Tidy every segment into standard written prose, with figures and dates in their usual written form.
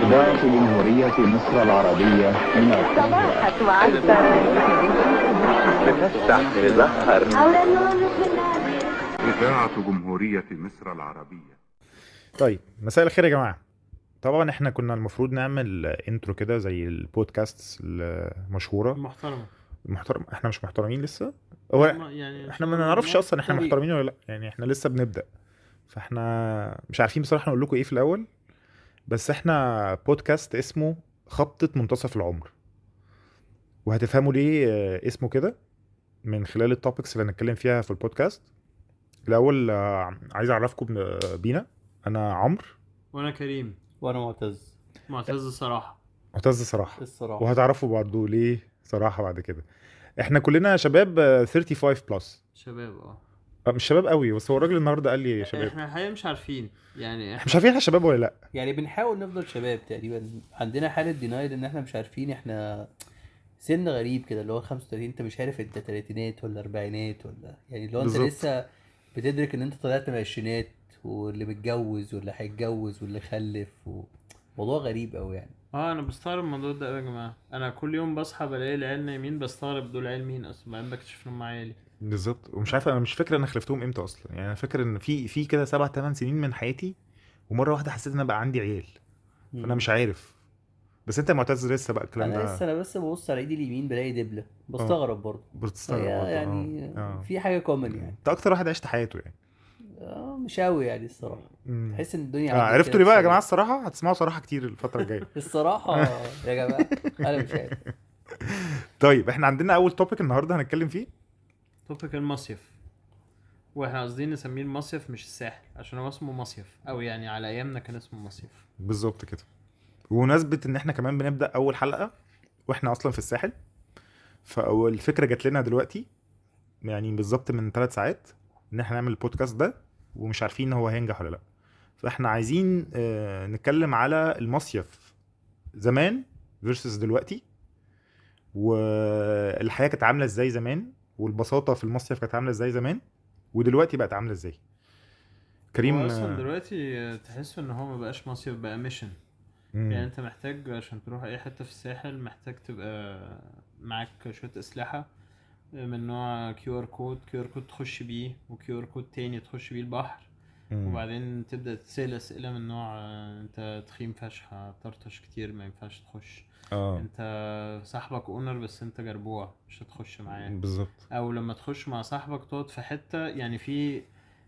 إذاعة جمهورية مصر العربية من صباحك وعسل بتفتح مزهر. إذاعة جمهورية مصر العربية. طيب مساء الخير يا جماعة. طبعا احنا كنا المفروض نعمل انترو كده زي البودكاست المشهورة محترم. احنا مش محترمين لسه. هو يعني احنا ما نعرفش اصلا احنا محترمين ولا لا، يعني احنا لسه بنبدأ، فاحنا مش عارفين بصراحة نقول لكم ايه في الاول. بس احنا بودكاست اسمه خبطة منتصف العمر، وهتفهموا ليه اسمه كده من خلال التوبكس اللي هنتكلم فيها في البودكاست. الاول عايز اعرفكم بينا. انا عمرو، وانا كريم، وانا معتز الصراحه. معتز الصراحة. وهتعرفوا برضه ليه صراحة بعد كده. احنا كلنا شباب 35 بلس. شباب مش شباب قوي، بس هو الراجل النهارده قال لي شباب. احنا الحقيقه مش عارفين، يعني احنا مش عارفين احنا شباب ولا لا. يعني بنحاول نفضل شباب تقريبا. عندنا حالة دينايل ان احنا مش عارفين احنا سن غريب كده، اللي هو 35 انت مش عارف انت تلاتينات ولا اربعينات ولا يعني اللي هو انت بالظبط. لسه بتدرك ان انت طلعت من العشرينات، واللي متجوز واللي هيتجوز واللي خلف موضوع غريب قوي يعني. انا بستغرب الموضوع ده قوي يا جماعه. انا كل يوم بصحى بلاقي العيال نايمين، بستغرب دول عيال مين اصلا، بعدين بكتشف انهم عيالي. بالظبط. ومش عارف، انا مش فاكر انا خلفتهم امتى اصلا. يعني انا فاكر ان في كده 7-8 سنين من حياتي، ومره واحده حسيت ان انا بقى عندي عيال، فانا مش عارف. بس انت معتز لسه بقى الكلام ده. انا بس ببص على ايدي اليمين بلاقي دبلة، بستغرب برضه. بتستغرب برضه. يعني في حاجة كومن يعني. انت اكتر واحد عشت حياته يعني. مش قوي يعني الصراحه. تحس ان الدنيا عرفتوا ليه بقى يا جماعه؟ الصراحه هتسمعوا صراحه كتير الفتره الجايه. الصراحه يا جماعه انا مش عارف. طيب احنا عندنا اول توبيك النهارده هنتكلم فيه، توبيك المصيف. واحنا قاصدين نسميه المصيف مش الساحل، عشان هو اسمه مصيف، او يعني على ايامنا كان اسمه مصيف. بالظبط كده. ومناسبه ان احنا كمان بنبدا اول حلقه واحنا اصلا في الساحل، فاول فكره جات لنا دلوقتي يعني بالظبط من 3 ساعات ان احنا نعمل البودكاست ده، ومش عارفين هو هينجح ولا لا. فاحنا عايزين نتكلم على المصيف زمان versus دلوقتي، والحياة كانت عاملة ازاي زمان، والبساطة في المصيف كانت عاملة ازاي زمان، ودلوقتي بقت عاملة ازاي. كريم هو اصلا دلوقتي تحس ان هو ما بقاش مصيف، بقى ميشن. يعني انت محتاج عشان تروح اي حتة في الساحل محتاج تبقى معاك شوية اسلحة من نوع QR كود تخش بيه، وQR كود تاني تخش بيه البحر. وبعدين تبدأ تسأل اسئلة من نوع انت تخين فشخ، طرطش كتير، ما ينفعش تخش. انت صاحبك اونر بس انت جربوع، مش هتخش معاه. بالظبط. او لما تخش مع صاحبك تقعد في حتة، يعني في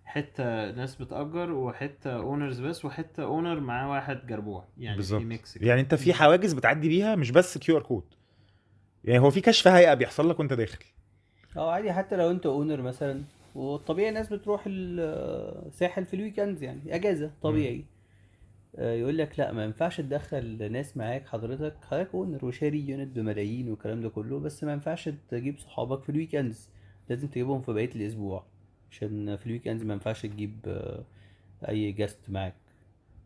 حتة ناس بتأجر، وحتة اونرز بس، وحتة اونر معاه واحد جربوع، يعني بالظبط. في ميكس كده. يعني انت في حواجز بتعدي بيها، مش بس QR كود، يعني هو في كشف هيئة بيحصل لك وانت داخل. عادي حتى لو انت اونر مثلا، والطبيعي الناس بتروح الساحل في الويكندز يعني اجازه طبيعي. يقول لك لا ما ينفعش تدخل ناس معاك، حضرتك اونر وشاري يونت بملايين والكلام ده كله، بس ما ينفعش تجيب صحابك في الويكندز، لازم تجيبهم في بقيه الاسبوع، عشان في الويكندز ما ينفعش تجيب اي جاست معاك.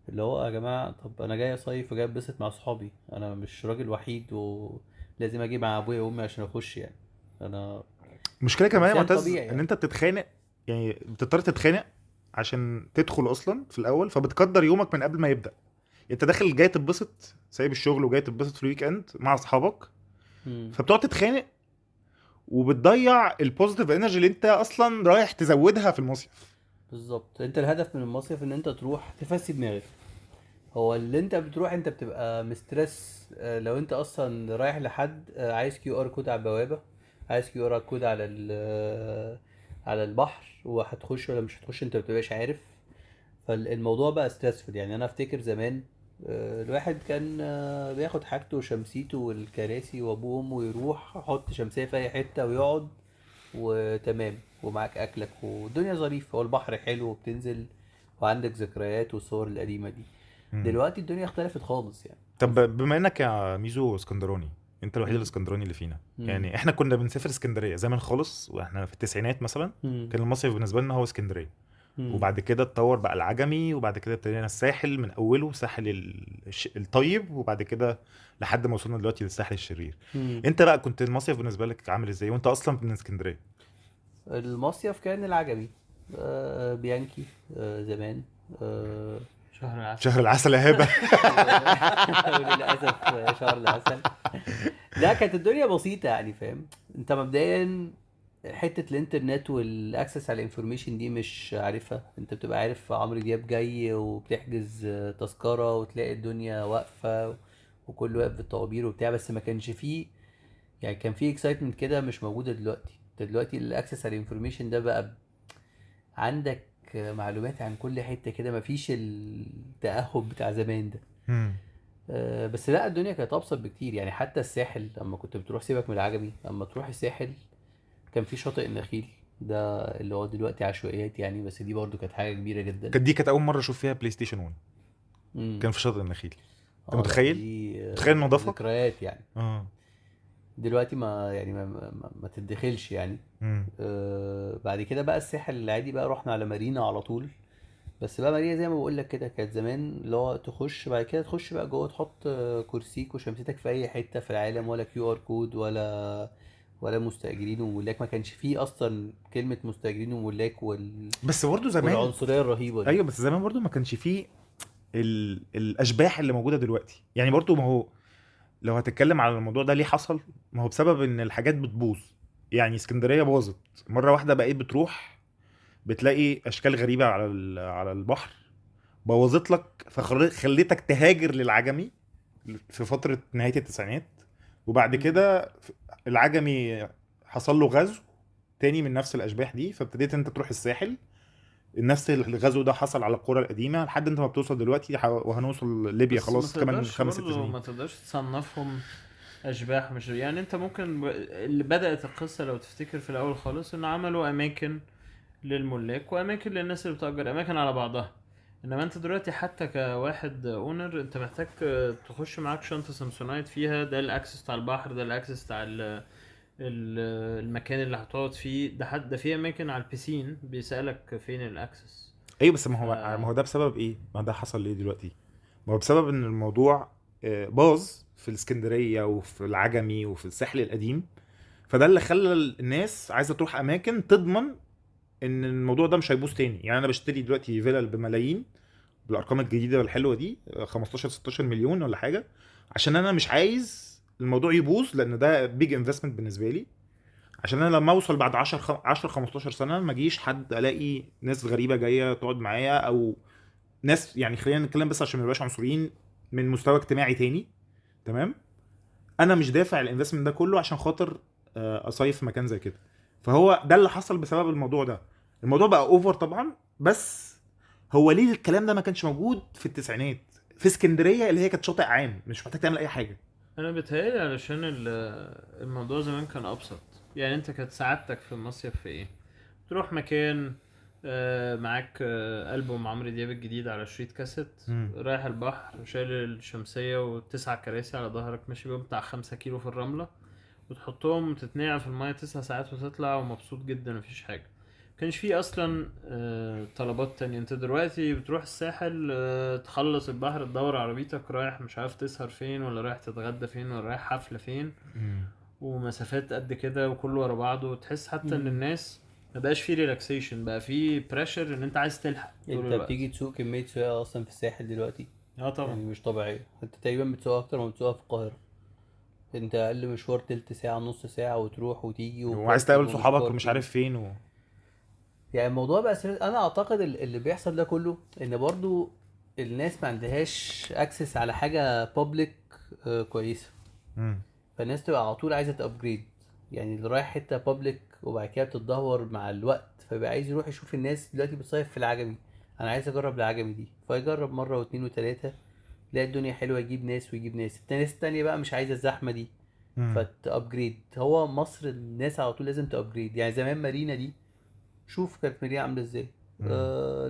اللي هو يا جماعه، طب انا جاي اصيف وجاي اتبسط مع صحابي، انا مش راجل وحيد ولازم اجي مع ابويا وامي عشان اخش يعني. انا مشكلة كمان يا معتز طبيعي ان انت بتتخانق، يعني بتضطر تتخانق عشان تدخل اصلا في الاول، فبتقدر يومك من قبل ما يبدأ. انت داخل جاي تتبسط، سايب الشغل وجاي تتبسط في الويك اند مع اصحابك، فبتقعد تتخانق وبتضيع البوزيتيف انرجي اللي انت اصلا رايح تزودها في المصيف. بالظبط. انت الهدف من المصيف ان انت تروح تفسي دماغك. هو اللي انت بتروح انت بتبقى مسترس. لو انت اصلا رايح لحد عايز QR كود على البوابة، عايز QR كود على على البحر، وهتخش ولا مش هتخش انت بتبقاش عارف. فالموضوع بقى ستريسفul يعني. انا افتكر زمان الواحد كان بياخد حاجته وشمسيته والكراسي وابوه وامه، ويروح يحط شمسية في اي حتة ويقعد وتمام، ومعاك اكلك والدنيا ظريفة، والبحر حلو وبتنزل وعندك ذكريات والصور القديمة دي. دلوقتي الدنيا اختلفت خالص يعني. طب بما انك يا ميزو اسكندراني، انت الوحيد الاسكندراني اللي فينا. يعني احنا كنا بنسافر اسكندريه زمان خالص، واحنا في التسعينات مثلا كان المصيف بالنسبه لنا هو اسكندريه. وبعد كده اتطور بقى العجمي، وبعد كده ابتدينا الساحل من اوله، ساحل الطيب، وبعد كده لحد ما وصلنا دلوقتي للساحل الشرير. انت بقى كنت المصيف بالنسبه لك عامل ازاي وانت اصلا من اسكندريه؟ المصيف كان العجمي، بيانكي زمان. شهر العسل. شهر العسل يا هبه. وللاسف شهر العسل. لا كانت الدنيا بسيطه يعني فاهم. انت مبدئيا حته الانترنت والاكسس على الانفورميشن دي مش عارفها. انت بتبقى عارف عمرو دياب جاي وبتحجز تذكره وتلاقي الدنيا واقفه وكل واقف بالطوابير وبتاع، بس ما كانش فيه يعني كان فيه اكسايتمنت كده مش موجوده دلوقتي. انت دلوقتي الاكسس على الانفورميشن ده بقى عندك معلومات عن كل حته كده، مفيش التأهب بتاع زمان ده. بس لا الدنيا كانت ابسط بكتير يعني. حتى الساحل لما كنت بتروح، سيبك من العجمي، لما تروح الساحل كان في شاطئ النخيل ده اللي هو دلوقتي عشوائيات يعني، بس دي برضو كانت حاجه كبيره جدا. كانت اول مره اشوف فيها بلاي ستيشن 1. كان في شاطئ النخيل. انت متخيل؟ متخيل النظافه؟ ذكريات يعني. دلوقتي ما يعني ما تتدخلش يعني. بعد كده بقى الساحل العادي بقى رحنا على مارينا على طول. بس بقى مارينا زي ما بقول لك كده كانت زمان اللي هو تخش بعد كده تخش بقى جوه تحط كرسيك وشمسيتك في اي حته في العالم، ولا كيو ار كود ولا مستاجرين وملاك. ما كانش فيه اصلا كلمه مستاجرين وملاك بس برضه زمان والعنصريه الرهيبه دي. ايوه بس زمان برضه ما كانش فيه الاشباح اللي موجوده دلوقتي يعني. برضه ما هو لو هتتكلم على الموضوع ده ليه حصل، ما هو بسبب ان الحاجات بتبوظ يعني. اسكندريه باظت مره واحده، بقيت بتروح بتلاقي اشكال غريبه على البحر، بوظت لك فخليتك تهاجر للعجمي في فتره نهايه التسعينات. وبعد كده العجمي حصل له غزو تاني من نفس الاشباح دي، فابتديت انت تروح الساحل. نفس الغزو ده حصل على القرى القديمه لحد انت ما بتوصل دلوقتي وهنوصل ليبيا خلاص كمان 5-6 سنين. ما تقدرش تصنفهم اشباح مش يعني. انت ممكن اللي بدأت القصه لو تفتكر في الاول خالص ان عملوا اماكن للملاك واماكن للناس اللي بتأجر اماكن على بعضها. انما انت دلوقتي حتى كواحد اونر انت محتاج تخش معاك شنطه سامسونايت فيها ده الاكسس بتاع البحر، ده الاكسس بتاع المكان اللي هتقعد فيه، ده في اماكن على البيسين بيسألك فين الاكسس. ايوه بس ما هو ده بسبب ايه؟ ما ده حصل ليه دلوقتي؟ ما هو بسبب ان الموضوع باظ في الاسكندريه وفي العجمي وفي الساحل القديم. فده اللي خلى الناس عايزه تروح اماكن تضمن ان الموضوع ده مش هيبوظ تاني. يعني انا بشتري دلوقتي فيلل بملايين بالارقام الجديده والحلوه دي 15-16 مليون ولا حاجه، عشان انا مش عايز الموضوع يبوظ، لان ده بيج انفستمنت بالنسبه لي. عشان انا لما اوصل بعد 10-15 سنه ما اجيش حد الاقي ناس غريبه جايه تقعد معايا، او ناس يعني خلينا نتكلم بس عشان ما نبقاش عنصريين، من مستوى اجتماعي تاني. تمام؟ انا مش دافع الانفستمنت ده كله عشان خاطر اصيف في مكان زي كده. فهو ده اللي حصل بسبب الموضوع ده. الموضوع بقى اوفر طبعا، بس هو ليه الكلام ده ما كانش موجود في التسعينات في اسكندريه اللي هي كانت شاطئ عام مش محتاج تعمل اي حاجه؟ انا بتهيألي علشان الموضوع زمان كان ابسط يعني. انت كانت سعادتك في المصيف في ايه؟ تروح مكان معاك ألبوم عمرو دياب الجديد على شريط كاسيت، رايح البحر شايل الشمسية و9 كراسي على ظهرك ماشي بيهم بتاع 5 كيلو في الرملة، وتحطهم وتتنقع في المية 9 ساعات وتطلع ومبسوط جدا مفيش حاجة. كانش فيه اصلا طلبات تانية. انت دلوقتي بتروح الساحل تخلص البحر تدور عربيتك رايح مش عارف تسهر فين، ولا رايح تتغدى فين، ولا رايح حفلة فين، ومسافات قد كده وكله ورا بعضه. وتحس حتى ان الناس ما بقاش فيه ريلاكسيشن، بقى فيه بريشر ان انت عايز تلحق. انت بتيجي تسوق كمية سواقة اصلا في الساحل دلوقتي طبعا يعني مش طبيعية. انت تقريبا بتسوق اكتر ما بتسوقها في القاهرة. انت اقل مشوار تلت ساعة نص ساعة وتروح وتيجي وعايز تقابل صحابك ومش عارف فين يعني الموضوع بقى انا اعتقد اللي بيحصل ده كله ان برضو الناس ما عندهاش اكسس على حاجة بابليك كويسة. فالناس تبقى على طول عايزة تابجريد يعني. اللي رايح حتة بابليك وبعد كده بتتدهور مع الوقت، فبقى عايز يروح يشوف الناس دلوقتي بتصيف في العجمي، انا عايز اجرب العجمي دي، فيجرب مرة واثنين وثلاثة تلاقي الدنيا حلوة، يجيب ناس ويجيب ناس. الناس التانية بقى مش عايزة الزحمة دي فتابجريد. هو مصر الناس على طول لازم تابجريد يعني. زمان مارينا دي شوف كانت مارينا عاملة ازاي،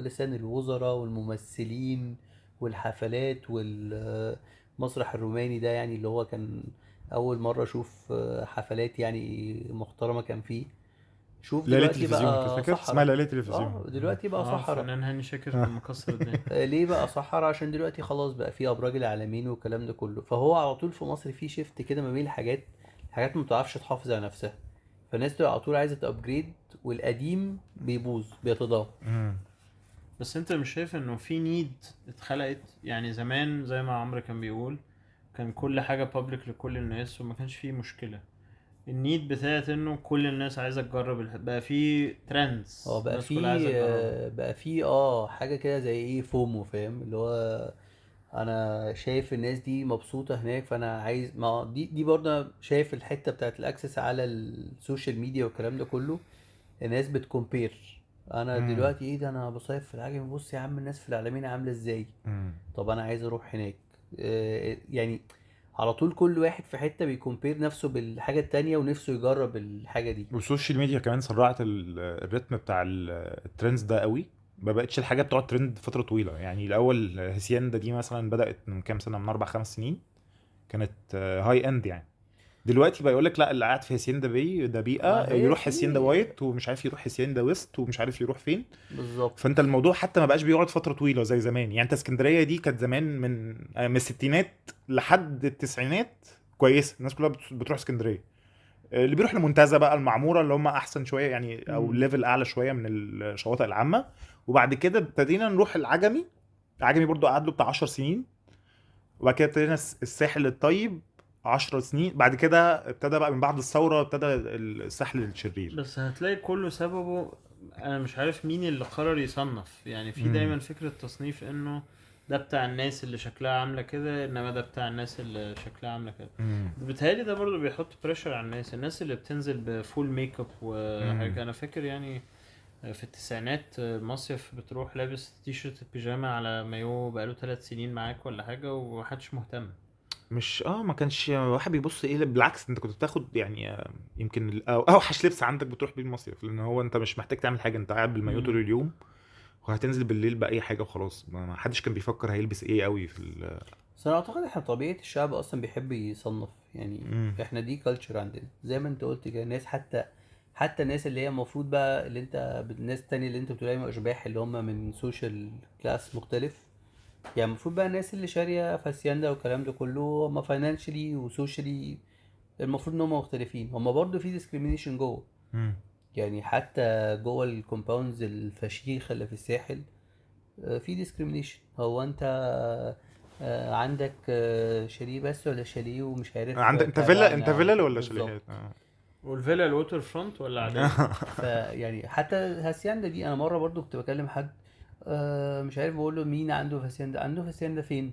لسان الوزراء والممثلين والحفلات والمسرح الروماني ده يعني اللي هو كان اول مرة اشوف حفلات يعني محترمة كان فيه. شوف دلوقتي بقى صحراء، اسمها ليلة تلفزيون. دلوقتي بقى صحراء. فنان هاني شاكر كان مكسر الدنيا. ليه بقى صحراء؟ عشان دلوقتي خلاص بقى فيه ابراج العالمين والكلام ده كله. فهو على طول في مصر فيه شيفت كده ما بين الحاجات ما بتعرفش تحافظ على نفسها، فالناس تبقى على طول عايزه تابجريد والقديم بيبوظ بيتدهور. بس انت مش شايف انه في نيد اتخلقت؟ يعني زمان زي ما عمرو كان بيقول كان كل حاجة بابليك لكل الناس وما كانش فيه مشكلة. النيد بتاعت انه كل الناس عايزة تجرب بقى في ترندز هو بقى الناس كلها عايزة في تجربها. بقى في حاجة كده زي ايه فومو، فاهم؟ اللي هو انا شايف الناس دي مبسوطة هناك، فانا عايز، ما دي برضه أنا شايف الحتة بتاعت الاكسس على السوشيال ميديا والكلام ده كله. الناس بتكومبير. انا امم دلوقتي ايه ده، انا بصيف في العجمي، بص يا عم الناس في العلمين عاملة ازاي. امم طب انا عايز اروح هناك. يعني على طول كل واحد في حتة بيكومبير نفسه بالحاجة التانية ونفسه يجرب الحاجة دي. والسوشيال ميديا كمان سرعت الريتم بتاع الترندز ده قوي. ما بقتش الحاجه بتقعد ترند فتره طويله. يعني الاول هسياندا دي مثلا بدات من كام سنه، من 4 5 سنين، كانت هاي اند يعني. دلوقتي بقى يقول لك لا، اللي قاعد في هاسيندا باي ده ما بيئه، هي يروح هاسيندا في وايت ومش عارف يروح هاسيندا ويست ومش عارف يروح فين. بالظبط. فانت الموضوع حتى ما بقاش بيقعد فتره طويله زي زمان. يعني انت اسكندريه دي كانت زمان من الستينات لحد التسعينات كويسه، الناس كلها بتروح اسكندريه. اللي بيروح لمنتزه بقى، المعموره اللي هم احسن شويه يعني، او مم. ليفل اعلى شويه من الشواطئ العامه. وبعد كده ابتدينا نروح العجمي. العجمي برضو قعد له بتاع 10 سنين. وبعد كده ابتدينا الساحل الطيب 10 سنين. بعد كده ابتدى بقى من بعد الثوره ابتدى الساحل الشرير. بس هتلاقي كله سببه، انا مش عارف مين اللي قرر يصنف. يعني في امم دايما فكرة تصنيف انه ده بتاع الناس اللي شكلها عاملة كده، انما ده بتاع الناس اللي شكلها عاملة كده. امم بيتهيألي ده برضو بيحط بريشر على الناس اللي بتنزل بفول ميك اب وحاجة. انا فاكر يعني في التسعينات مصيف بتروح لابس تيشرت بيجامة على مايو بقاله 3 سنين معاك ولا حاجة ومحدش مهتم. مش ما كانش واحد بيبص ايه، بالعكس انت كنت بتاخد يعني يمكن اوحش لبس عندك بتروح بيه المصيف، لان هو انت مش محتاج تعمل حاجه، انت قاعد بالمايو طول مم. اليوم وهتنزل بالليل باي حاجه وخلاص. ما حدش كان بيفكر هيلبس ايه قوي في بس انا اعتقد احنا طبيعة الشعب اصلا بيحب يصنف. يعني امم احنا دي كلتشر عندنا زي ما انت قلت كده. الناس حتى الناس اللي هي المفروض بقى، اللي انت الناس التانية اللي انت بتقول عليهم اشباح، اللي هم من سوشيال كلاس مختلف. يعني المفروض بقى الناس اللي شارية فاسياندا والكلام ده كله هم فاينانشلي وسوشيالي المفروض ان هم مختلفين. هم برضو في ديسكريميشن جوه. امم يعني حتى جوه الكومباوندز الفشيخة اللي في الساحل في ديسكريميشن. هو انت عندك شاليه بس ولا شاليه ومش عارف عندك انت فيلا، انت تبعنا فيلا ولا بالظبط. شاليهات؟ والفيلا الووتر فرونت ولا عادية؟ فيعني حتى هاسياندا دي انا مره برضو كنت بكلم حد مش عارف، بقول له مين عنده فاسياندا، عنده فاسياندا فين؟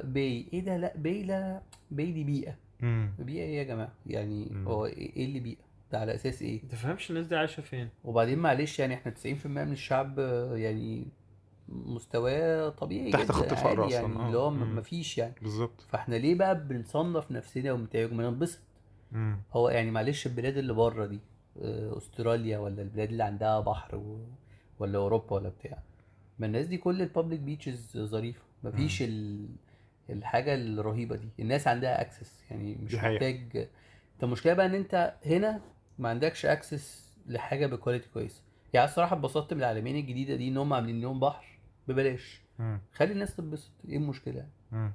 باي. ايه ده؟ لا باي، لا باي دي بيئه. امم بيئه ايه يا جماعه؟ يعني امم هو ايه اللي بيئه؟ ده على اساس ايه؟ متفهمش الناس دي عايشة فين. وبعدين معلش يعني احنا 90% من الشعب يعني مستواه طبيعي تحت جدا خط الفقر عادي، اصلا. يعني اللي هو مفيش يعني. بالظبط. فاحنا ليه بقى بنصنف نفسنا وبنتعج ما ننبسط؟ امم هو يعني معلش البلاد اللي بره دي استراليا ولا البلاد اللي عندها بحر ولا اوروبا ولا بتاع، ما الناس دي كل البابليك بيتشز ظريفه، مفيش الحاجه الرهيبه دي. الناس عندها اكسس، يعني دي مش حقيقة. محتاج. انت المشكله بقى ان انت هنا ما عندكش اكسس لحاجه بكواليتي كويسه. يعني الصراحه اتبسطت من العلمين الجديده دي ان هم عاملين لهم بحر ببلاش. امم خلي الناس تتبسط، ايه المشكله؟ امم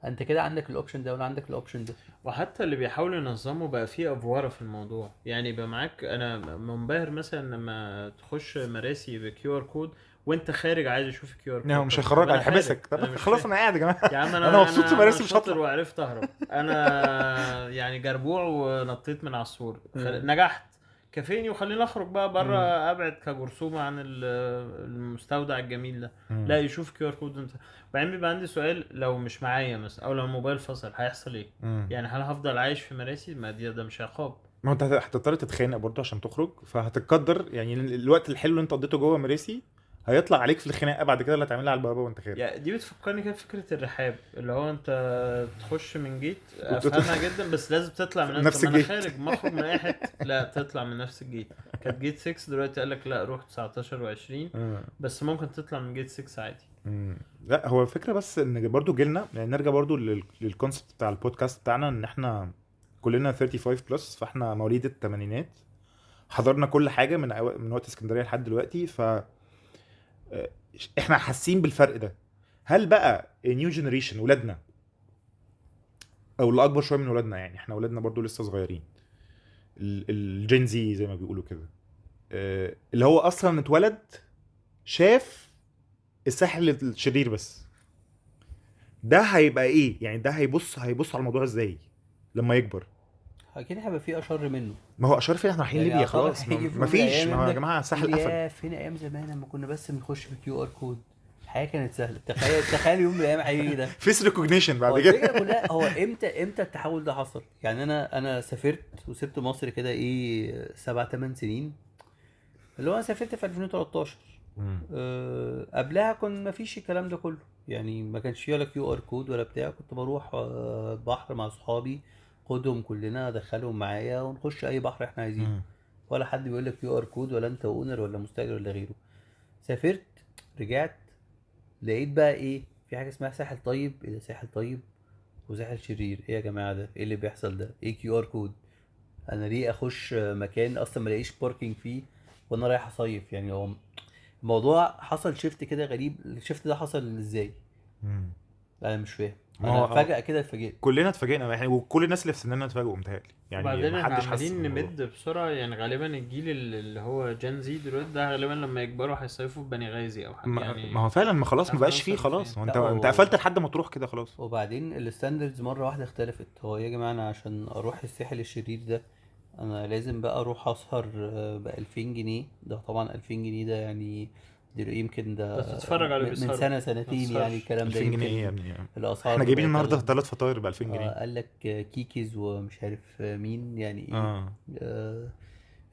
انت كده عندك الاوبشن ده ولا عندك الاوبشن ده. وحتى اللي بيحاولوا ينظموا بقى فيه افواره في الموضوع. يعني يبقى معاك، انا منبهر مثلا لما تخش مراسي بكيو ار كود وانت خارج عايز اشوف الكيو ار هو كود. مش طب هيخرج، انا خارج، هيحبسك. انا طب مش خلاص فاهم. انا قاعد يا جماعه. يا عم انا مبسوط في انا مراسي مش شاطر هطلع. وعرفت اهرب. انا يعني جربوع ونطيت من على السور نجحت. كافيني وخليني اخرج بقى بره، امم ابعد كجرثومه عن المستودع الجميل ده. لا امم يشوف كيو ار كود انت. وبعدين بيبقى عندي سؤال، لو مش معايا مثلا او لو الموبايل فصل هيحصل ايه؟ امم يعني هل هفضل عايش في مراسي؟ ما ده مش عقاب. ما هو انت هتضطر تتخانق برضه عشان تخرج، فهتتقدر يعني الوقت الحلو اللي انت قضيته جوه مراسي هيطلع عليك في الخناقه بعد كده اللي هتعملها على البابا وانت خارج. يعني دي بتفكرني كده فكرة الرحاب، اللي هو انت تخش من جيت وت- افهمها جدا، بس لازم تطلع من نفس طب ما انا الجيت. خارج ما اخرج من اي حته. لا، تطلع من نفس الجيت. كانت جيت 6 دلوقتي قال لك لا روح 19 و20، امم بس ممكن تطلع من جيت 6 عادي. لا هو الفكره بس ان برضو جيلنا، يعني نرجع برضو للكونسبت بتاع البودكاست بتاعنا، ان احنا كلنا 35 بلس، فاحنا مواليد الثمانينات، حضرنا كل حاجه من وقت اسكندريه لحد دلوقتي. ف احنا حاسين بالفرق ده. هل بقى نيو جنريشن ولادنا، او اللي اكبر شويه من ولادنا، يعني احنا ولادنا برضو لسه صغيرين، الجين زي ما بيقولوا كده، اللي هو اصلا اتولد شاف الساحل الشرير بس، ده هيبقى ايه يعني؟ ده هيبص على الموضوع ازاي لما يكبر؟ اكيد هيبقى في اشر منه. ما هو اشار فين؟ احنا رايحين ليبيا أعتقد خلاص، هيجي في يوم ما من فيش، الأيام ما هو يا ابنك جماعه الساحل يقول قفل. يا فين ايام زمان لما كنا بس بنخش بكيو ار كود، الحياه كانت سهله. تخيل يوم من الايام هيجي ده. فيس ريكوجنيشن هو بعد الفكره كده. كلها هو امتى التحول ده حصل؟ يعني انا سافرت وسبت مصر كده ايه 7-8 سنين، اللي هو انا سافرت في 2013. قبلها كان مفيش الكلام ده كله، يعني ما كانش فيه ولا كيو ار كود ولا بتاع. كنت بروح بحر مع صحابي، خدهم كلنا ادخلهم معايا ونخش اي بحر احنا عايزينه، ولا حد بيقول لك كيو ار كود، ولا انت اونر ولا مستاجر ولا غيره. سافرت، رجعت، لقيت بقى ايه؟ في حاجه اسمها ساحل طيب. ايه ده ساحل طيب وساحل شرير؟ ايه يا جماعه ده؟ ايه اللي بيحصل ده؟ ايه كيو ار كود؟ انا ليه اخش مكان اصلا ما لاقيش باركينج فيه وانا رايح اصيف؟ يعني هو الموضوع حصل شيفت كده غريب. الشيفت ده حصل ازاي؟ انا مش فاهم. ما انا هو فجأة كده اتفاجئت. كلنا اتفاجئنا يعني، وكل الناس اللي في سننا اتفاجئوا متهيألي يعني، وبعدين ما احنا حدش حس عمالين بالموضوع. نمد بسرعة، يعني غالبا الجيل اللي هو جان زي دلوقتي ده غالبا لما يكبروا هيصيفوا في بني غازي او حاجة يعني. ما هو فعلا ما خلاص، ما عارف بقاش فيه هنوصل خلاص، لفين. هو لا، انت قفلت لحد ما تروح كده خلاص. وبعدين الستاندردز مرة واحدة اختلفت. هو يا جماعة انا عشان اروح الساحل الشرير ده انا لازم بقى اروح اسهر ب 2000 جنيه. ده طبعا 2000 جنيه ده يعني يمكن ده بس تتفرج على من بيسهروا سنة ما سنتين يعني. تسهرش. الكلام ده 2000 جنيه ايه يا يمكن ابني؟ الاسعار احنا جايبين بقت النهارده اغلى. 3 فطاير ب 2000 جنيه. قال لك كيكيز ومش عارف مين يعني ايه. اه آه،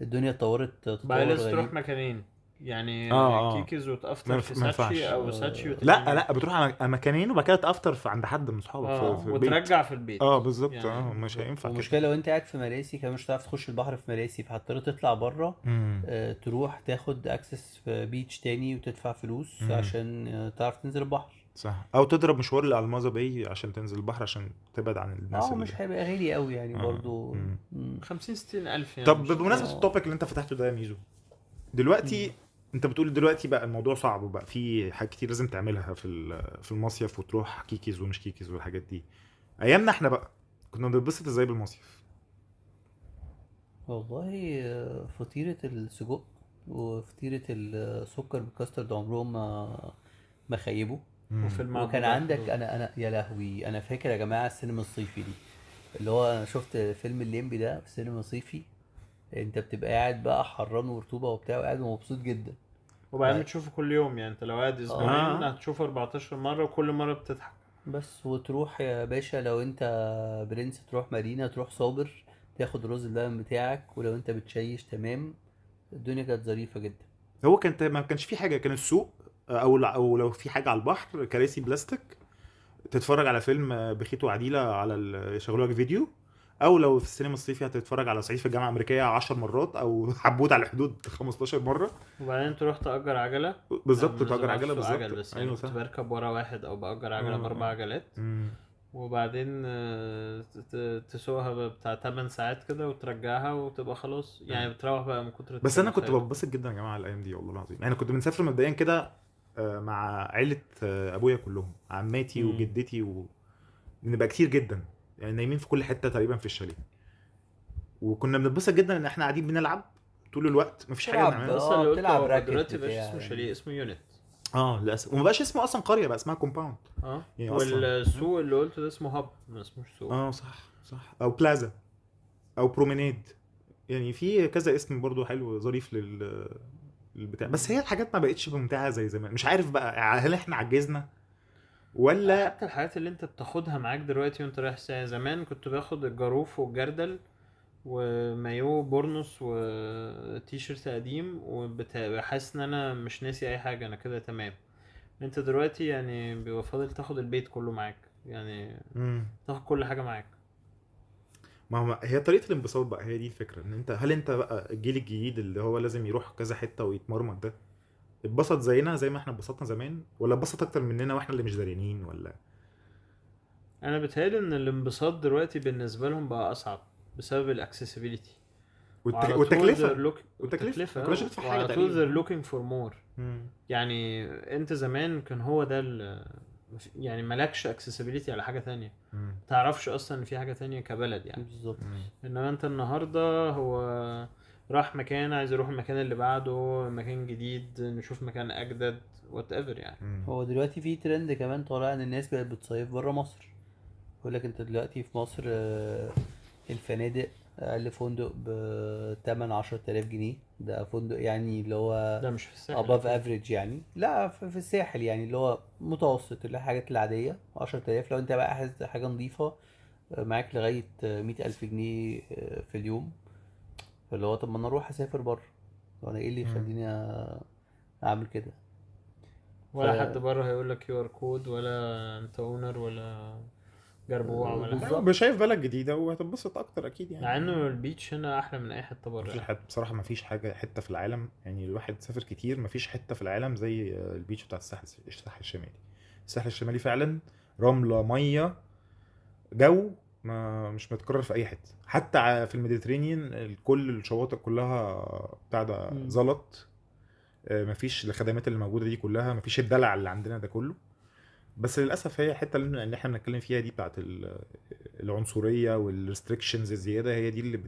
الدنيا اتطورت بقى تطور لازم تروح غريب. مكانين، يعني اه كيكيز ما وتافطر في ما ينفعش. ساتشي او ساتشي لا وتيجي. لا، بتروح على مكانين وبعد كده تافطر في عند حد من صحابك في البيت. وترجع في البيت. اه بالظبط، يعني مش هينفع ومشكلة كده. لو انت قاعد في مراسي كمان مش هتعرف تخش البحر في مراسي، فهتضطر تطلع بره. امم تروح تاخد اكسس في بيتش تاني وتدفع فلوس امم عشان تعرف تنزل البحر. صح، او تضرب مشوار لألماظة باي عشان تنزل البحر عشان تبعد عن الناس اه اللي مش هيبقى غالي قوي يعني برضو. مم. 50-60 ألف يعني. طب مش بمناسبة حاجة. التوبيك اللي انت فتحته ده يا ميزو، دلوقتي انت بتقول دلوقتي بقى الموضوع صعب وبقى في حاجات كتير لازم تعملها في المصيف، وتروح كيكيز ومش كيكيز والحاجات دي. ايامنا احنا بقى كنا بنتبسط ازاي بالمصيف؟ والله فطيرة السجق وفطيرة السكر بالكاسترد عمرهم ما خيبوا. وفي المعبد وكان عندك انا يا لهوي، انا فاكر يا جماعه السينما الصيفي دي، اللي هو انا شفت فيلم الليمبي ده في سينما صيفي. انت بتبقى قاعد بقى حران ورطوبه وبتاع وقاعد مبسوط جدا. وبعدين بتشوفه كل يوم، يعني انت لو قاعد اسبوعين آه. هتشوفه 14 مرة وكل مرة بتضحك. بس وتروح يا باشا لو انت برنس تروح مارينا، تروح صابر تاخد الرز اللبن بتاعك، ولو انت بتشيش تمام. الدنيا كانت ظريفه جدا. هو كانت ما كانش في حاجه، كان السوق او لو في حاجه على البحر كراسي بلاستيك، تتفرج على فيلم بخيت وعديله على يشغلوا لك فيديو، او لو في السينما الصيفي هتتفرج على صعيدي في الجامعه الامريكيه 10 مرات او حبوت على حدود 15 مره. وبعدين تروح تأجر عجلة. بالظبط، أنا تأجر ما عجله بعرفش عجل، بالظبط. بس يعني ايوه كنت صح. بركب ورا واحد او بأجر عجلة ب4 عجلات. وبعدين تسوقها بتاع 8 ساعات كده وترجعها وتبقى خلاص، يعني بتروح بقى من كتر بس انا كنت التنقل. ببسط جدا يا جماعه الايام دي والله العظيم، يعني كنت بنسافر مبدئيا كده مع عيله ابويا كلهم، عماتي وجدتي بنبقى كتير جدا، يعني نايمين في كل حته تقريبا في الشاليه، وكنا بنتبسط جدا ان احنا قاعدين بنلعب طول الوقت، مفيش حاجه تلعب بنعملها. اصلا اللي قلته بتلعب هو راكت دلوقتي مبقاش بتاع اسمه شاليه، اسمه يونت. للاسف، وما بقاش اسمه اصلا قريه، بقى اسمها كومباوند يعني أصلاً. والسوق اللي قلته ده اسمه هاب، ما اسموش سوق. صح، او بلازا او برومينيد، يعني في كذا اسم برضو حلو ظريف للبتاع. بس هي الحاجات ما بقتش ممتعه زي زمان، مش عارف بقى هل احنا عجزنا ولا. حتى الحاجات اللي انت بتاخدها معاك دلوقتي وانت رايح الساعة، زمان كنت باخد الجاروف والجردل ومايو بورنوس وتيشيرت قديم وحاسس ان انا مش ناسي اي حاجة، انا كده تمام. انت دلوقتي يعني بيبقى فاضل تاخد البيت كله معاك، يعني تاخد كل حاجة معاك. ما هو هي طريقه الانبساط بقى، هي دي الفكره، ان انت هل انت بقى الجيل الجديد اللي هو لازم يروح كذا حته ويتمرمط ده اتبسط زينا زي ما احنا اتبسطنا زمان، ولا اتبسط اكتر مننا واحنا اللي مش دارينين، ولا؟ انا بتهيألي ان الانبساط دلوقتي بالنسبة لهم بقى اصعب بسبب الاكسسبيليتي والتكلفه والتكلفة ما كناش ندفع حاجه وعلى طول they're تقريبا. looking for more. يعني انت زمان كان هو ده يعني مالكش accessibility على حاجة تانية، تعرفش اصلا ان في حاجة تانية كبلد يعني. بالظبط. انما انت النهاردة هو راح مكان عايز يروح المكان اللي بعده، مكان جديد، نشوف مكان اجدد وات ايفر يعني. هو دلوقتي في ترند كمان طالع ان الناس بقت بتصيف بره مصر. يقول لك انت دلوقتي في مصر الفنادق اقل فندق ب 8-10 آلاف جنيه. ده فندق يعني اللي هو ده مش في الساحل above average يعني، لا في الساحل يعني اللي هو متوسط، اللي الحاجات العادية 10 آلاف. لو انت بقى عايز حاجة نظيفة معاك لغاية 100 ألف جنيه في اليوم. فاللي هو طب ما انا اروح اسافر بره، وانا ايه اللي يخليني اعمل كده؟ ولا حد بره هيقول لك QR كود، ولا انت اونر، ولا جربوع، ولا بالظبط. حاجه. مش شايف بلد جديده وهتتبسط اكتر اكيد يعني. مع انه البيتش هنا احلى من اي حته بره مفيش يعني. حد بصراحه، مفيش حته في العالم يعني الواحد سافر كتير، مفيش حته في العالم زي البيتش بتاع الساحل الشمالي. الساحل الشمالي فعلا رمله، ميه، جو ما مش متكرر في اي حته. حتى في الميديترينيان كل الشواطئ كلها بتاع ده زلط. مفيش الخدمات اللي موجوده دي كلها، مفيش الدلع اللي عندنا ده كله. بس للاسف هي الحته اللي احنا بنتكلم فيها دي بتاعت العنصريه والريستريكشنز الزياده، هي دي اللي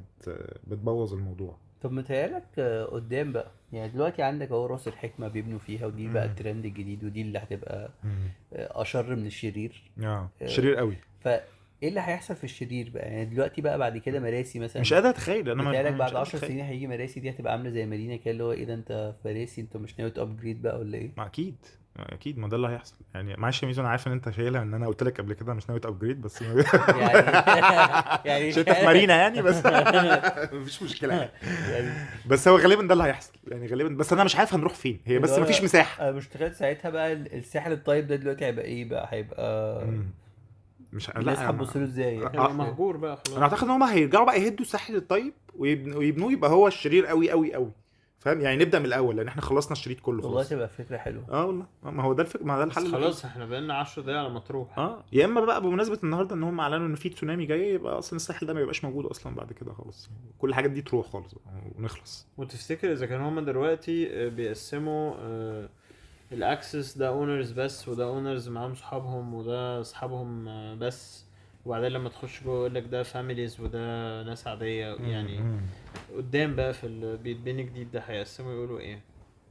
بتبوظ الموضوع. طب متهيألك قدام بقى، يعني دلوقتي عندك اهو راس الحكمة بيبنوا فيها، ودي بقى الترند الجديد، ودي اللي هتبقى أشر من الشرير. شرير قوي. فايه اللي هيحصل في الشرير بقى؟ يعني دلوقتي بقى بعد كده مراسي مثلا، مش قادر اتخيل. انا متهيألك مش بعد قادر 10 أتخيل. سنين هيجي مراسي دي هتبقى عاملة زي مدينة كده، اللي هو ايه ده انت في مراسي، انت مش ناوي تابجريد بقى ولا ايه؟ ما اكيد ما ده اللي هيحصل يعني. معلش يا ميزو، انا عارف ان انت شايلها ان انا قلت لك قبل كده مش ناوي ابجريد، بس يعني شايفها في مارينا يعني، بس مفيش مشكله يعني بس هو غالبا ده اللي هيحصل يعني غالبا، بس انا مش عارف هنروح فين هي، بس اللي هو مفيش مساحه. انا مش متخيل ساعتها بقى الساحل الطيب ده دلوقتي هيبقى ايه بقى؟ هيبقى مش الناس لا هتبص له ازاي يعني؟ هيبقى مهجور بقى خلاص. انا اعتقد ان هم هيرجعوا بقى يهدوا الساحل الطيب ويبنوه يبقى هو الشرير قوي قوي قوي، فاهم يعني؟ نبدا من الاول لان احنا خلصنا الشريط كله والله خلاص. تبقى فكرة حلوة. والله ما هو ده الفكره، ما ده الحل بس الوحيد. خلاص احنا بقالنا 10 دقايق على ما تروح. يا اما بقى بمناسبه النهارده ان هم اعلنوا ان في تسونامي جاي، يبقى اصلا الساحل ده ما يبقاش موجود اصلا بعد كده خالص، كل الحاجات دي تروح خالص بقى ونخلص. وتفتكر اذا كانوا هما دلوقتي بيقسموا الاكسس ده اونرز بس، وده اونرز معاهم صحابهم، وده اصحابهم بس، وبعدين لما تخش جوه يقول لك ده فاميليز وده ناس عاديه يعني. قدام بقى في بيتبني جديد ده هيقسموا يقولوا ايه؟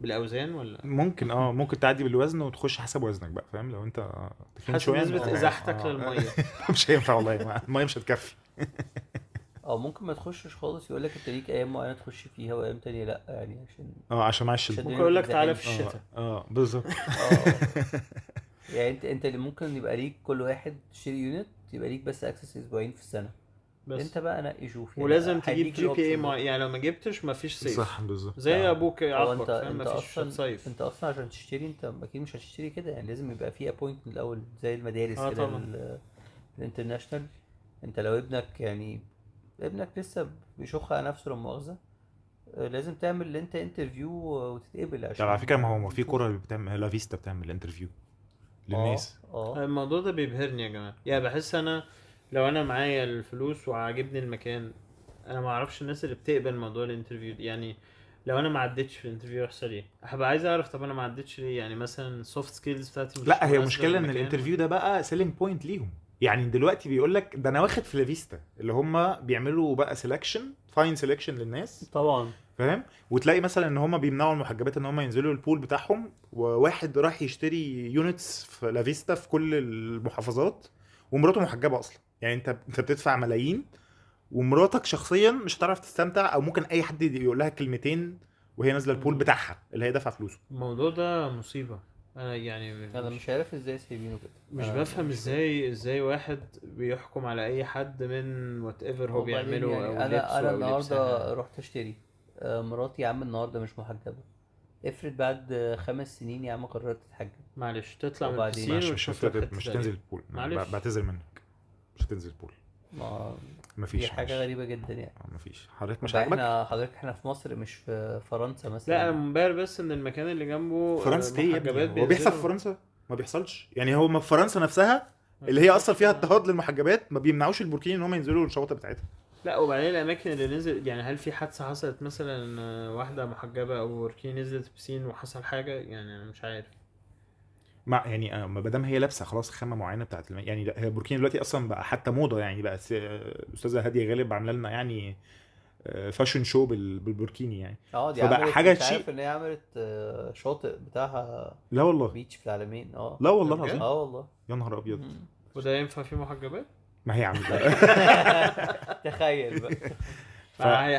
بالاوزان ولا ممكن تعدي بالوزن وتخش حسب وزنك بقى، فاهم؟ لو انت تخين حسب شويه نسبه ازاحتك للميه؟ مش هينفع والله، الميه مش هتكفي. او ممكن ما تخشش خالص، يقول لك انت ليك ايام معينه تخش فيها وايام تانية لا، يعني عشان معاش عشان ممكن اقول لك تعالى في الشتاء. بالظبط. يعني انت اللي ممكن يبقى ليك كل واحد تشتري يونت، يبقى ليك بس اكسس اسبوعين في السنه. بس انت بقى نقي شوف يعني، ولازم تجيب هيديك جي بي اي الأوبشن ده. يعني لو ما جبتش مفيش صيف. صح بالظبط. زي ابوك هو يعاقبك، انت فاهم؟ انت مفيش اصلا صيف. انت اصلا عشان تشتري انت اكيد مش هتشتري كده يعني، لازم يبقى في ابوينت من الاول زي المدارس كده طبعا. الانترناشونال. انت لو ابنك لسه بيشخ على نفسه لما مؤاخذه، لازم تعمل انت انترفيو وتتقبل عشان على فكره ما هو في كوره بتعمل لا فيستا بتعمل انترفيو للناس. الموضوع ده بيبهرني يا جماعه يعني. بحس انا لو انا معايا الفلوس وعاجبني المكان، انا ما اعرفش الناس اللي بتقبل موضوع الانترفيو دي يعني. لو انا ما عدتش في الانترفيو يحصل ايه؟ هبقى عايز اعرف طب انا ما عدتش ليه يعني. مثلا السوفت سكيلز بتاعتي مش لا هي مناسبة مشكله ان للمكان. الانترفيو ده بقى سيلينج بوينت ليهم يعني. دلوقتي بيقول لك ده انا واخد في لافيستا، اللي هم بيعملوا بقى سelection فاين سelection للناس، طبعا فاهم؟ وتلاقي مثلا ان هم بيمنعوا المحجبات ان هم ينزلوا البول بتاعهم، وواحد راح يشتري يونتس في لافيستا في كل المحافظات ومراته محجبه اصلا. يعني انت بتدفع ملايين ومراتك شخصيا مش هتعرف تستمتع، او ممكن اي حد يقول لها كلمتين وهي نازله البول بتاعها اللي هي دافعه فلوسه. الموضوع ده مصيبه. انا يعني انا مش عارف ازاي سايبينه كده، مش بفهم ازاي واحد بيحكم على اي حد من وات ايفر هو بيعمله يعني او لبسه انا او النهارده لبسها. رحت اشتري مراتي يا عم النهارده مش محجبه، افرض بعد 5 سنين يا عم قررت تتحجب، معلش تطلع من وبعدين البسين مش وتشوف لك حتة مش تانية. تنزل البول، معلش. بعتذر منك، مش هتنزل البول. ما مفيش دي حاجه غريبه جدا يعني. مفيش. حضرتك مش طب عاجبك؟ حضرتك احنا في مصر مش في فرنسا مثلا. لا انا منبهر بس ان المكان اللي جنبه فرنسا ايه يا محجبات ابني؟ هو بيحصل في بينزلوا. فرنسا؟ ما بيحصلش يعني. هو ما في فرنسا نفسها اللي هي اصلا فيها اضطهاد للمحجبات ما بيمنعوش البوركيني ان هم ينزلوا الشواطئ بتاعتها. لا وبعدين الاماكن اللي نزل يعني، هل في حادثه حصلت مثلا واحده محجبه او بوركيني نزلت بسين وحصل حاجه يعني؟ انا مش عارف. مع يعني ما دام هي لابسه خلاص خامه معينه بتاعت يعني لا، هي بوركيني دلوقتي اصلا بقى حتى موضه يعني. بقى استاذه هاديه غالب عامله لنا يعني فاشن شو بالبوركيني يعني. دي فبقى عملت حاجة مش عارف شيء. ان هي عملت شاطئ بتاعها لا والله، بيتش في العالمين. لا والله بجد؟ العظيم، والله. يا نهار ابيض. وده ينفع فيه محجبات؟ ما هي عامله تخيل بقى.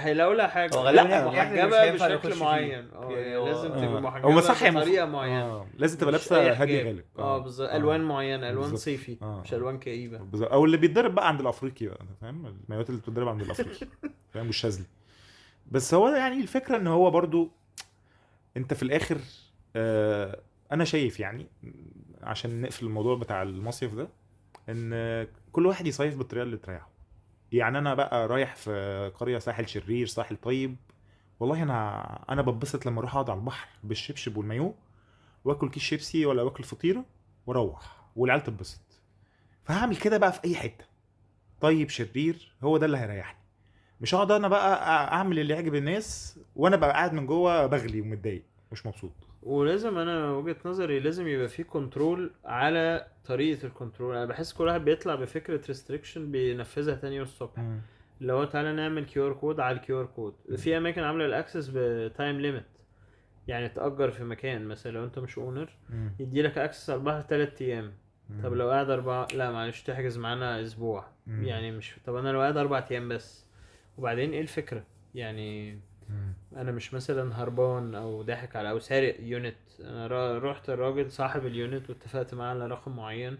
هيلاقوا لها حاجه. هو غالبا لا، يعني مش محجبه هينفع بشكل نخش فيه. معين. يعني هو- لازم تبقى هو محجبه صح، هي بطريقه معينه. لازم تبقى مش لابسه أي هادي حجاب. غالب. بالظبط، الوان معينه، الوان بالظبط. صيفي، مش الوان كئيبه. بالظبط. او اللي بيتضرب بقى عند الافريقي بقى، أنت فاهم، المايوهات اللي بتتضرب عند الافريقي فاهم، مش شاذلي. بس هو يعني الفكره ان هو برضو انت في الاخر انا شايف يعني، عشان نقفل الموضوع بتاع المصيف ده، ان كل واحد يصيف بالطريقه اللي تريحه. يعني انا بقى رايح في قريه ساحل شرير، ساحل طيب، والله انا ببسط لما اروح اقعد على البحر بالشبشب والمايو، واكل كيس شيبسي ولا واكل فطيره واروح، والعيال تتبسط. فهعمل كده بقى في اي حته، طيب شرير، هو ده اللي هيريحني. مش هقعد انا بقى اعمل اللي يعجب الناس وانا بقى قاعد من جوه بغلي ومتضايق مش مبسوط. ولازم، انا وجهة نظري لازم يبقى فيه كنترول على طريقة الكنترول. انا بحس كل واحد بيطلع بفكرة ريستريكشن بينفذها تاني يوم الصبح. اللي هو تعالى نعمل QR كود على الكيو ار كود. في اماكن عاملة الاكسس بتايم ليميت، يعني تأجر في مكان مثلا لو انت مش اونر يديلك اكسس على البحر 3 ايام. طب لو قاعد 4، لا معلش تحجز معانا اسبوع. يعني مش، طب انا لو قاعد 4 ايام بس، وبعدين ايه الفكرة يعني؟ انا مش مثلا هربان او ضاحك على او سارق يونت. انا رحت الراجل صاحب اليونت واتفقت معاه على رقم معين،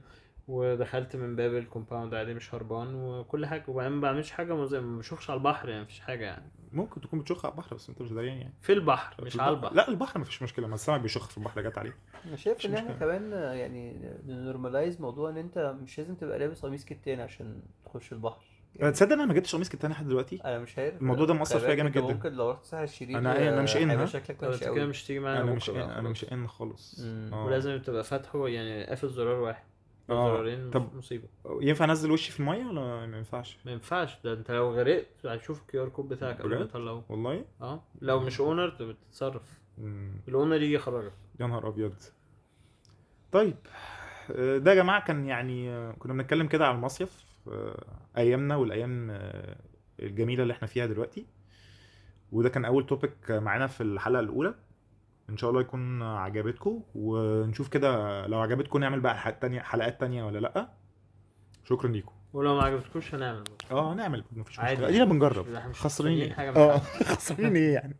ودخلت من باب الكومباوند عادي، مش هربان وكل حاجه، وبعدين ما بعملش حاجه ما بشوفش على البحر، يعني مفيش حاجه يعني. ممكن تكون بتشخ على البحر بس انت مش داريان يعني. في البحر مش في على البحر. لا البحر مفيش مشكله، ما السمك بيشخ في البحر جت عليه. انا شايف مش ان احنا مشكلة. كمان يعني نورماليز موضوع ان انت مش لازم تبقى لابس قميص كتان عشان تخش البحر. تصدق انا ما جبتش قميص كتان لحد دلوقتي. انا مش عارف الموضوع ده مؤثر خلي فيا بالك جامد انت جدا. ممكن لو رحت ساحل الشرير أنا مش قاينها. هيبقى شكلك طب وحش انت كده قوي. مش تيجي معانا انا بكرة بقى انا مش خلاص. قاين خالص. ولازم تبقى فاتحه، يعني قافل زرار واحد. لو زرارين طب مصيبه. ينفع انزل وشي في الميه ولا ما ينفعش؟ ما ينفعش، ده انت لو غرقت هتشوف الكيو ار كود بتاعك قبل ما بجد؟ يطلعوه. والله. لو مش اونر بتتصرف، الاونر يجي يخرجك. يا نهار ابيض. طيب ده يا جماعه كان يعني كنا بنتكلم كده على المصيف، ايامنا والايام الجميله اللي احنا فيها دلوقتي، وده كان اول توبيك معانا في الحلقه الاولى. ان شاء الله يكون عجبتكم، ونشوف كده لو عجبتكم نعمل بقى حلقات تانية ولا لا. شكرا ليكم. ولو ما عجبتكوش هنعمل برضه. هنعمل، مفيش عادي مشكله، يعني. ادينا بنجرب. احنا مش خسرانين مستنيين ايه؟ حاجة من حد. خسرانين ايه يعني؟